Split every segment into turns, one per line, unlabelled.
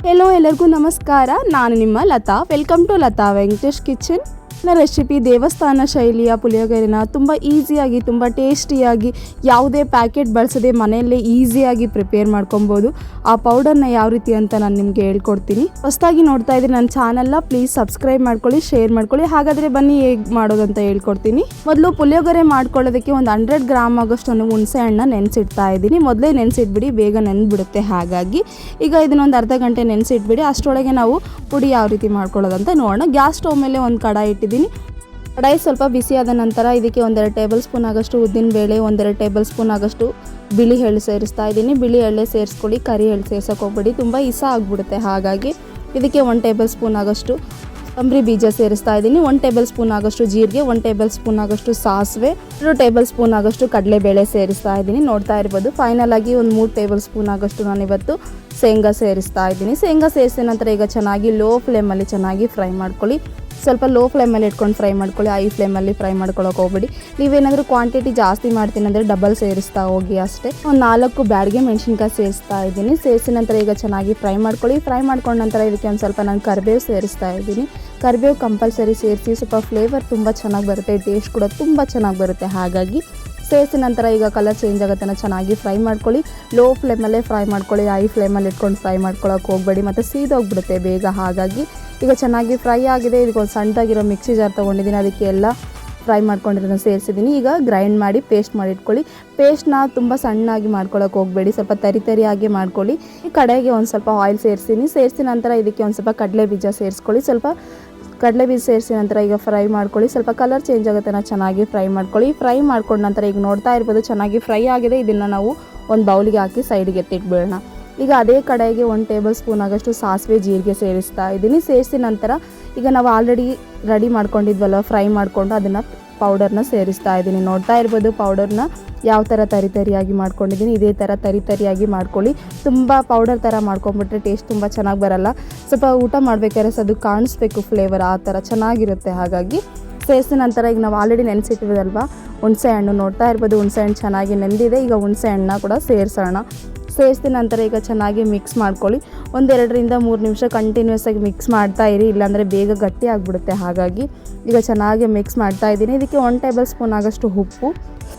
Hello ಎಲ್ಲರಿಗೂ ನಮಸ್ಕಾರ. ನಾನು ನಿಮ್ಮ Latha. Welcome to Latha Venkatesh kitchen. ನನ್ನ ರೆಸಿಪಿ ದೇವಸ್ಥಾನ ಶೈಲಿಯ ಪುಳಿಯೋಗರೆನ ತುಂಬ ಈಸಿಯಾಗಿ, ತುಂಬ ಟೇಸ್ಟಿಯಾಗಿ, ಯಾವುದೇ ಪ್ಯಾಕೆಟ್ ಬಳಸದೆ ಮನೆಯಲ್ಲೇ ಈಸಿಯಾಗಿ ಪ್ರಿಪೇರ್ ಮಾಡ್ಕೊಬೋದು. ಆ ಪೌಡರ್ನ ಯಾವ ರೀತಿ ಅಂತ ನಾನು ನಿಮಗೆ ಹೇಳ್ಕೊಡ್ತೀನಿ. ಹೊಸದಾಗಿ ನೋಡ್ತಾ ಇದ್ರೆ ನನ್ನ ಚಾನಲ್ನ ಪ್ಲೀಸ್ ಸಬ್ಸ್ಕ್ರೈಬ್ ಮಾಡ್ಕೊಳ್ಳಿ, ಶೇರ್ ಮಾಡ್ಕೊಳ್ಳಿ. ಹಾಗಾದರೆ ಬನ್ನಿ ಹೇಗೆ ಮಾಡೋದಂತ ಹೇಳ್ಕೊಡ್ತೀನಿ. ಮೊದಲು ಪುಳಿಯೋಗರೆ ಮಾಡ್ಕೊಳ್ಳೋದಕ್ಕೆ ಒಂದು 100 ಗ್ರಾಮ್ ಆಗೋಷ್ಟು ಹುಣಸೆ ಹಣ್ಣು ನೆನೆಸಿಡ್ತಾ ಇದ್ದೀನಿ. ಮೊದಲೇ ನೆನೆಸಿಟ್ಬಿಡಿ, ಬೇಗ ನೆನೆದ್ಬಿಡುತ್ತೆ. ಹಾಗಾಗಿ ಈಗ ಇದನ್ನೊಂದು ಅರ್ಧ ಗಂಟೆ ನೆನೆಸಿಟ್ಬಿಡಿ. ಅಷ್ಟರೊಳಗೆ ನಾವು ಪುಡಿ ಯಾವ ರೀತಿ ಮಾಡ್ಕೊಳ್ಳೋದಂತ ನೋಡೋಣ. ಗ್ಯಾಸ್ ಸ್ಟವ್ ಮೇಲೆ ಒಂದು ಕಡಾಯಿ ಇಟ್ಟಿದ್ದೀನಿ. ಕಡಾಯಿ ಸ್ವಲ್ಪ ಬಿಸಿಯಾದ ನಂತರ ಇದಕ್ಕೆ 1-2 ಟೇಬಲ್ ಸ್ಪೂನ್ ಆಗೋಷ್ಟು ಉದ್ದಿನ ಬೇಳೆ, 1-2 ಟೇಬಲ್ ಸ್ಪೂನ್ ಆಗೋಷ್ಟು ಬಿಳಿ ಎಳ್ಳು ಸೇರಿಸ್ತಾ ಇದ್ದೀನಿ. ಬಿಳಿ ಎಳ್ಳೆ ಸೇರಿಸ್ಕೊಳ್ಳಿ, ಕರಿ ಎಳ್ಳು ಸೇರ್ಸೋಕೆ ಹೋಗ್ಬೇಡಿ, ತುಂಬ ಇಸ ಆಗಿಬಿಡುತ್ತೆ. ಹಾಗಾಗಿ ಇದಕ್ಕೆ 1 ಟೇಬಲ್ ಸ್ಪೂನ್ ಆಗೋಷ್ಟು ತಂಬ್ರಿ ಬೀಜ ಸೇರಿಸ್ತಾ ಇದ್ದೀನಿ. 1 ಟೇಬಲ್ ಸ್ಪೂನ್ ಆಗೋಷ್ಟು ಜೀರಿಗೆ, 1 ಟೇಬಲ್ ಸ್ಪೂನ್ ಆಗೋಷ್ಟು ಸಾಸಿವೆ, 2 ಟೇಬಲ್ ಸ್ಪೂನ್ ಆಗೋಷ್ಟು ಕಡಲೆಬೇಳೆ ಸೇರಿಸ್ತಾ ಇದ್ದೀನಿ. ನೋಡ್ತಾ ಇರ್ಬೋದು. ಫೈನಲ್ ಆಗಿ ಒಂದು 3 ಟೇಬಲ್ ಸ್ಪೂನ್ ಆಗೋಷ್ಟು ನಾನಿವತ್ತು ಶೇಂಗಾ ಸೇರಿಸ್ತಾ ಇದ್ದೀನಿ. ಶೇಂಗಾ ಸೇರಿಸಿದ ನಂತರ ಈಗ ಚೆನ್ನಾಗಿ ಲೋ ಫ್ಲೇಮಲ್ಲಿ ಚೆನ್ನಾಗಿ ಫ್ರೈ ಮಾಡ್ಕೊಳ್ಳಿ. ಸ್ವಲ್ಪ ಲೋ ಫ್ಲೇಮಲ್ಲಿ ಇಟ್ಕೊಂಡು ಫ್ರೈ ಮಾಡ್ಕೊಳ್ಳಿ, ಹೈ ಫ್ಲೇಮಲ್ಲಿ ಫ್ರೈ ಮಾಡ್ಕೊಳ್ಳೋಕೆ ಹೋಗ್ಬೇಡಿ. ನೀವೇನಾದರೂ ಕ್ವಾಂಟಿಟಿ ಜಾಸ್ತಿ ಮಾಡ್ತೀನಿ ಅಂದರೆ ಡಬಲ್ ಸೇರಿಸ್ತಾ ಹೋಗಿ ಅಷ್ಟೇ. ಒಂದು 4 ಬ್ಯಾಡಗೆ ಮೆಣಸಿನ್ಕಾಯಿ ಸೇರಿಸ್ತಾ ಇದ್ದೀನಿ. ಸೇರಿಸಿದ ನಂತರ ಈಗ ಚೆನ್ನಾಗಿ ಫ್ರೈ ಮಾಡ್ಕೊಳ್ಳಿ. ಫ್ರೈ ಮಾಡ್ಕೊಂಡ ನಂತರ ಇದಕ್ಕೆ ಒಂದು ಸ್ವಲ್ಪ ನಾನು ಕರಿಬೇವು ಸೇರಿಸ್ತಾ ಇದ್ದೀನಿ. ಕರಿಬೇವು ಕಂಪಲ್ಸರಿ ಸೇರಿಸಿ, ಸ್ವಲ್ಪ ಫ್ಲೇವರ್ ತುಂಬ ಚೆನ್ನಾಗಿ ಬರುತ್ತೆ, ಟೇಸ್ಟ್ ಕೂಡ ತುಂಬ ಚೆನ್ನಾಗಿ ಬರುತ್ತೆ. ಹಾಗಾಗಿ ಸೇರಿಸಿದ ನಂತರ ಈಗ ಕಲರ್ ಚೇಂಜ್ ಆಗುತ್ತೆ, ಚೆನ್ನಾಗಿ ಫ್ರೈ ಮಾಡ್ಕೊಳ್ಳಿ. ಲೋ ಫ್ಲೇಮಲ್ಲೇ ಫ್ರೈ ಮಾಡ್ಕೊಳ್ಳಿ, ಹೈ ಫ್ಲೇಮಲ್ಲಿ ಇಟ್ಕೊಂಡು ಫ್ರೈ ಮಾಡ್ಕೊಳ್ಳೋಕೆ ಹೋಗಬೇಡಿ, ಮತ್ತು ಸೀದೋಗ್ಬಿಡುತ್ತೆ ಬೇಗ. ಹಾಗಾಗಿ ಈಗ ಚೆನ್ನಾಗಿ ಫ್ರೈ ಆಗಿದೆ. ಇದಕ್ಕೊಂದು ಸಣ್ಣದಾಗಿರೋ ಮಿಕ್ಸಿ ಜಾರ್ ತೊಗೊಂಡಿದ್ದೀನಿ, ಅದಕ್ಕೆ ಎಲ್ಲ ಫ್ರೈ ಮಾಡ್ಕೊಂಡಿರೋದನ್ನ ಸೇರಿಸಿದ್ದೀನಿ. ಈಗ ಗ್ರೈಂಡ್ ಮಾಡಿ ಪೇಸ್ಟ್ ಮಾಡಿ ಇಟ್ಕೊಳ್ಳಿ. ಪೇಸ್ಟ್ನ ತುಂಬ ಸಣ್ಣಾಗಿ ಮಾಡ್ಕೊಳ್ಳೋಕೆ ಹೋಗಬೇಡಿ, ಸ್ವಲ್ಪ ತರಿಯಾಗಿ ಮಾಡ್ಕೊಳ್ಳಿ. ಈ ಕಡೆಗೆ ಒಂದು ಸ್ವಲ್ಪ ಆಯಿಲ್ ಸೇರಿಸ್ತೀನಿ. ಸೇರಿಸಿದ ನಂತರ ಇದಕ್ಕೆ ಒಂದು ಸ್ವಲ್ಪ ಕಡಲೆ ಬೀಜ ಸೇರಿಸ್ಕೊಳ್ಳಿ. ಸ್ವಲ್ಪ ಕಡಲೆ ಬೀಜ ಸೇರಿಸಿದ ನಂತರ ಈಗ ಫ್ರೈ ಮಾಡ್ಕೊಳ್ಳಿ. ಸ್ವಲ್ಪ ಕಲರ್ ಚೇಂಜ್ ಆಗುತ್ತೆ, ಚೆನ್ನಾಗಿ ಫ್ರೈ ಮಾಡ್ಕೊಳ್ಳಿ. ಫ್ರೈ ಮಾಡ್ಕೊಂಡ ನಂತರ ಈಗ ನೋಡ್ತಾ ಇರ್ಬೋದು ಚೆನ್ನಾಗಿ ಫ್ರೈ ಆಗಿದೆ. ಇದನ್ನು ನಾವು ಒಂದು ಬೌಲಿಗೆ ಹಾಕಿ ಸೈಡಿಗೆ ಎತ್ತಿಟ್ಬಿಡೋಣ. ಈಗ ಅದೇ ಕಡೆಗೆ 1 ಟೇಬಲ್ ಸ್ಪೂನ್ ಆಗೋಷ್ಟು ಸಾಸಿವೆ ಜೀರಿಗೆ ಸೇರಿಸ್ತಾ ಇದ್ದೀನಿ. ಸೇರಿಸಿದ ನಂತರ ಈಗ ನಾವು ಆಲ್ರೆಡಿ ರೆಡಿ ಮಾಡ್ಕೊಂಡಿದ್ವಲ್ಲ, ಫ್ರೈ ಮಾಡಿಕೊಂಡು ಅದನ್ನು ಪೌಡರ್ನ ಸೇರಿಸ್ತಾ ಇದ್ದೀನಿ. ನೋಡ್ತಾ ಇರ್ಬೋದು ಪೌಡರ್ನ ಯಾವ ಥರ ತರಿಯಾಗಿ ಮಾಡ್ಕೊಂಡಿದ್ದೀನಿ. ಇದೇ ಥರ ತರಿಯಾಗಿ ಮಾಡ್ಕೊಳ್ಳಿ. ತುಂಬ ಪೌಡರ್ ಥರ ಮಾಡ್ಕೊಂಬಿಟ್ರೆ ಟೇಸ್ಟ್ ತುಂಬ ಚೆನ್ನಾಗಿ ಬರಲ್ಲ. ಸ್ವಲ್ಪ ಊಟ ಮಾಡಬೇಕಾದ್ರೆ ಅದು ಕಾಣಿಸ್ಬೇಕು ಫ್ಲೇವರ್, ಆ ಥರ ಚೆನ್ನಾಗಿರುತ್ತೆ. ಹಾಗಾಗಿ ಸೇರಿಸಿದ ನಂತರ ಈಗ ನಾವು ಆಲ್ರೆಡಿ ನೆನೆಸಿಟ್ಟಿರೋದಲ್ವ ಹುಣಸೆ ಹಣ್ಣು, ನೋಡ್ತಾ ಇರ್ಬೋದು ಹುಣಸೆ ಹಣ್ಣು ಚೆನ್ನಾಗಿ ನೆಂದಿದೆ. ಈಗ ಹುಣಸೆ ಹಣ್ಣನ್ನ ಕೂಡ ಸೇರಿಸೋಣ. ಸೇರಿಸಿದ ನಂತರ ಈಗ ಚೆನ್ನಾಗಿ ಮಿಕ್ಸ್ ಮಾಡ್ಕೊಳ್ಳಿ. 1-2-3 ನಿಮಿಷ ಕಂಟಿನ್ಯೂಸ್ ಆಗಿ ಮಿಕ್ಸ್ ಮಾಡ್ತಾ ಇರಿ, ಇಲ್ಲಾಂದರೆ ಬೇಗ ಗಟ್ಟಿ ಆಗಿಬಿಡುತ್ತೆ. ಹಾಗಾಗಿ ಈಗ ಚೆನ್ನಾಗಿ ಮಿಕ್ಸ್ ಮಾಡ್ತಾ ಇದ್ದೀನಿ. ಇದಕ್ಕೆ 1 ಟೇಬಲ್ ಸ್ಪೂನ್ ಆಗೋಷ್ಟು ಉಪ್ಪು,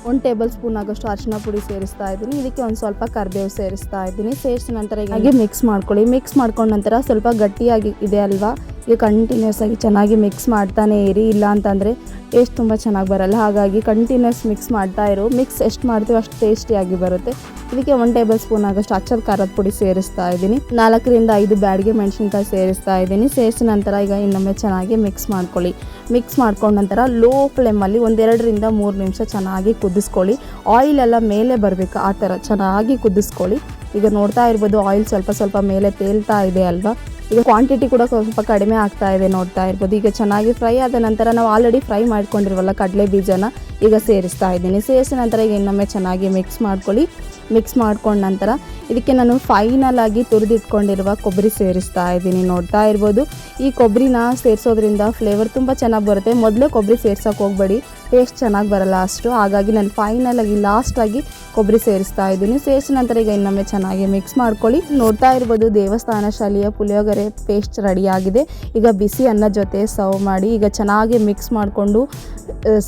1 ಟೇಬಲ್ ಸ್ಪೂನ್ ಆಗೋಷ್ಟು ಅರಿಶಿನ ಪುಡಿ ಸೇರಿಸ್ತಾ ಇದ್ದೀನಿ. ಇದಕ್ಕೆ ಒಂದು ಸ್ವಲ್ಪ ಕರಿಬೇವು ಸೇರಿಸ್ತಾ ಇದ್ದೀನಿ. ಸೇರಿಸಿದ ನಂತರ ಈಗ ಮಿಕ್ಸ್ ಮಾಡ್ಕೊಳ್ಳಿ. ಮಿಕ್ಸ್ ಮಾಡ್ಕೊಂಡ ನಂತರ ಸ್ವಲ್ಪ ಗಟ್ಟಿಯಾಗಿ ಇದೆ ಅಲ್ವಾ, ಈಗ ಕಂಟಿನ್ಯೂಸ್ ಆಗಿ ಚೆನ್ನಾಗಿ ಮಿಕ್ಸ್ ಮಾಡ್ತಾನೆ ಇರಿ, ಇಲ್ಲ ಅಂತಂದರೆ ಟೇಸ್ಟ್ ತುಂಬ ಚೆನ್ನಾಗಿ ಬರಲ್ಲ. ಹಾಗಾಗಿ ಕಂಟಿನ್ಯೂಸ್ ಮಿಕ್ಸ್ ಮಾಡ್ತಾ ಇರು. ಮಿಕ್ಸ್ ಎಷ್ಟು ಮಾಡ್ತೀವೋ ಅಷ್ಟು ಟೇಸ್ಟಿಯಾಗಿ ಬರುತ್ತೆ. ಇದಕ್ಕೆ 1 ಟೇಬಲ್ ಸ್ಪೂನ್ ಆಗೋಷ್ಟು ಅಚ್ಚದ ಖಾರದ ಪುಡಿ ಸೇರಿಸ್ತಾ ಇದ್ದೀನಿ. 4-5 ಬ್ಯಾಡಗೆ ಮೆಣಸಿನ್ಕಾಯಿ ಸೇರಿಸ್ತಾ ಇದ್ದೀನಿ. ಸೇರಿಸಿದ ನಂತರ ಈಗ ಇನ್ನೊಮ್ಮೆ ಚೆನ್ನಾಗಿ ಮಿಕ್ಸ್ ಮಾಡ್ಕೊಳ್ಳಿ. ಮಿಕ್ಸ್ ಮಾಡ್ಕೊಂಡ ನಂತರ ಲೋ ಫ್ಲೇಮಲ್ಲಿ 1-2-3 ನಿಮಿಷ ಚೆನ್ನಾಗಿ ಕುದಿಸ್ಕೊಳ್ಳಿ. ಆಯಿಲ್ ಎಲ್ಲ ಮೇಲೆ ಬರಬೇಕು, ಆ ಥರ ಚೆನ್ನಾಗಿ ಕುದಿಸ್ಕೊಳ್ಳಿ. ಈಗ ನೋಡ್ತಾ ಇರ್ಬೋದು ಆಯಿಲ್ ಸ್ವಲ್ಪ ಮೇಲೆ ತೇಲ್ತಾ ಇದೆ ಅಲ್ವಾ. ಈಗ ಕ್ವಾಂಟಿಟಿ ಕೂಡ ಸ್ವಲ್ಪ ಕಡಿಮೆ ಆಗ್ತಾ ಇದೆ, ನೋಡ್ತಾ ಇರ್ಬೋದು. ಈಗ ಚೆನ್ನಾಗಿ ಫ್ರೈ ಆದ ನಂತರ ನಾವು ಆಲ್ರೆಡಿ ಫ್ರೈ ಮಾಡ್ಕೊಂಡಿರುವಲ್ಲ ಕಡಲೆ ಬೀಜನ ಈಗ ಸೇರಿಸ್ತಾ ಇದ್ದೀನಿ. ಸೇರಿಸಿದ ನಂತರ ಈಗ ಇನ್ನೊಮ್ಮೆ ಚೆನ್ನಾಗಿ ಮಿಕ್ಸ್ ಮಾಡ್ಕೊಳ್ಳಿ. ಮಿಕ್ಸ್ ಮಾಡ್ಕೊಂಡ ನಂತರ ಇದಕ್ಕೆ ನಾನು ಫೈನಲ್ ಆಗಿ ತುರಿದಿಟ್ಕೊಂಡಿರುವ ಕೊಬ್ಬರಿ ಸೇರಿಸ್ತಾ ಇದ್ದೀನಿ. ನೋಡ್ತಾ ಇರ್ಬೋದು ಈ ಕೊಬ್ಬರಿನ ಸೇರಿಸೋದ್ರಿಂದ ಫ್ಲೇವರ್ ತುಂಬ ಚೆನ್ನಾಗಿ ಬರುತ್ತೆ. ಮೊದಲೇ ಕೊಬ್ಬರಿ ಸೇರ್ಸೋಕೆ ಹೋಗಬೇಡಿ, ಟೇಸ್ಟ್ ಚೆನ್ನಾಗಿ ಬರಲ್ಲ ಅಷ್ಟು. ಹಾಗಾಗಿ ನಾನು ಫೈನಲ್ ಆಗಿ ಲಾಸ್ಟಾಗಿ ಕೊಬ್ಬರಿ ಸೇರಿಸ್ತಾ ಇದ್ದೀನಿ. ಸೇರಿಸಿದ ನಂತರ ಈಗ ಇನ್ನೊಮ್ಮೆ ಚೆನ್ನಾಗಿ ಮಿಕ್ಸ್ ಮಾಡ್ಕೊಳ್ಳಿ. ನೋಡ್ತಾ ಇರ್ಬೋದು ದೇವಸ್ಥಾನ ಶೈಲಿಯ ಪುಳಿಯೋಗರೆ ಪೇಸ್ಟ್ ರೆಡಿಯಾಗಿದೆ. ಈಗ ಬಿಸಿ ಅನ್ನ ಜೊತೆ ಸರ್ವ್ ಮಾಡಿ, ಈಗ ಚೆನ್ನಾಗಿ ಮಿಕ್ಸ್ ಮಾಡಿಕೊಂಡು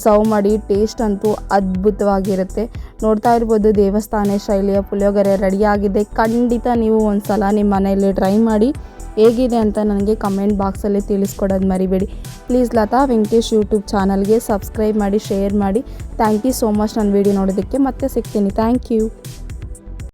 ಸರ್ವ್ ಮಾಡಿ. ಟೇಸ್ಟ್ ಅಂತೂ ಅದ್ಭುತವಾಗಿರುತ್ತೆ. ನೋಡ್ತಾ ಇರ್ಬೋದು ದೇವಸ್ಥಾನ ಶೈಲಿಯ ಪುಳಿಯೋಗರೆ ರೆಡಿಯಾಗಿದೆ. ಖಂಡಿತ ನೀವು ಒಂದು ಸಲ ನಿಮ್ಮ ಮನೆಯಲ್ಲಿ ಟ್ರೈ ಮಾಡಿ, ಹೇಗಿದೆ ಅಂತ ನನಗೆ ಕಮೆಂಟ್ ಬಾಕ್ಸಲ್ಲಿ ತಿಳಿಸ್ಕೊಡೋದು ಮರಿಬೇಡಿ. ಪ್ಲೀಸ್ ಲತಾ ವೆಂಕಟೇಶ್ ಯೂಟ್ಯೂಬ್ ಚಾನಲ್ಗೆ ಸಬ್ಸ್ಕ್ರೈಬ್ ಮಾಡಿ, ಶೇರ್ ಮಾಡಿ. ಥ್ಯಾಂಕ್ ಯು ಸೋ ಮಚ್ ನನ್ನ ವೀಡಿಯೋ ನೋಡೋದಕ್ಕೆ. ಮತ್ತೆ ಸಿಗ್ತೀನಿ. Thank you.